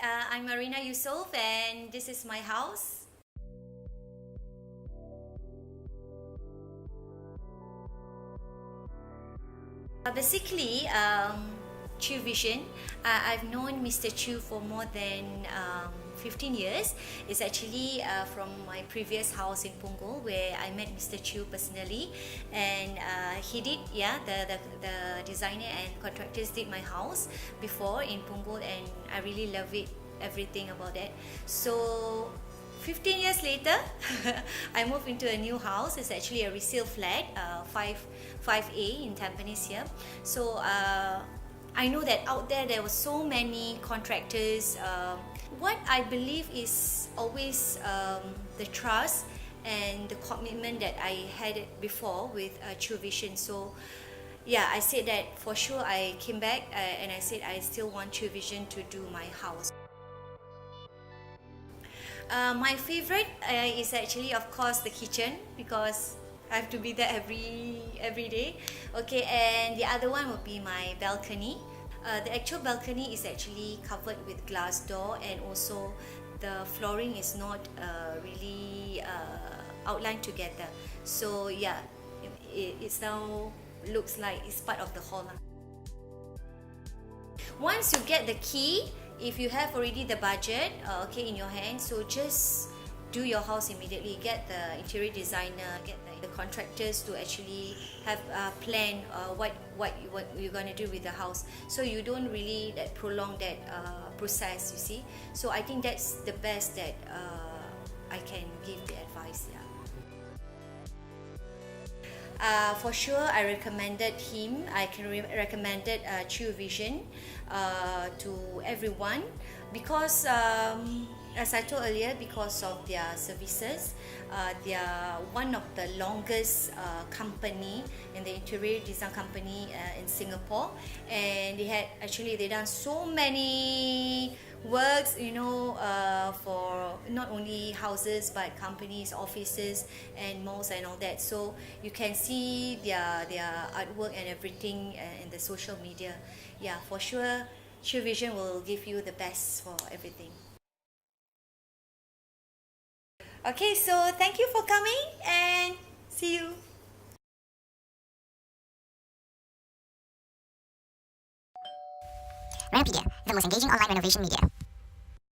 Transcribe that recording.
I'm Marina Yusoff, and this is my house. Basically, Chu Vision, I've known Mr. Chu for more than 15 years. It's actually from my previous house in Punggol where I met Mr. Chu personally, and he did, the designer and contractors did my house before in Punggol, and I really love it, everything about that. So 15 years later, I moved into a new house. It's actually a resale flat, 5A in Tampines here. So I know that out there were so many contractors. What I believe is always the trust and the commitment that I had before with True Vision. So yeah, I said that for sure. I came back and I said I still want True Vision to do my house. My favorite is actually, of course, the kitchen, because I have to be there every day. Okay, and the other one would be my balcony. The actual balcony is actually covered with glass door, and also the flooring is not really outlined together. So yeah, it's now looks like it's part of the hall. Once you get the key, if you have already the budget in your hand, so just do your house immediately. Get the interior designer, get the contractors to actually have a plan what you're gonna do with the house, so you don't really prolong that process, you see. So I think that's the best that I can give the advice. For sure, I recommended him. I can recommended True Vision to everyone, because as I told earlier, because of their services. They are one of the longest company in the interior design company in Singapore, and they done so many works, for not only houses but companies, offices, and malls and all that. So you can see their artwork and everything in the social media. Yeah, for sure, True Vision will give you the best for everything. Okay, so thank you for coming, and see you. Renopedia, the most engaging online renovation media.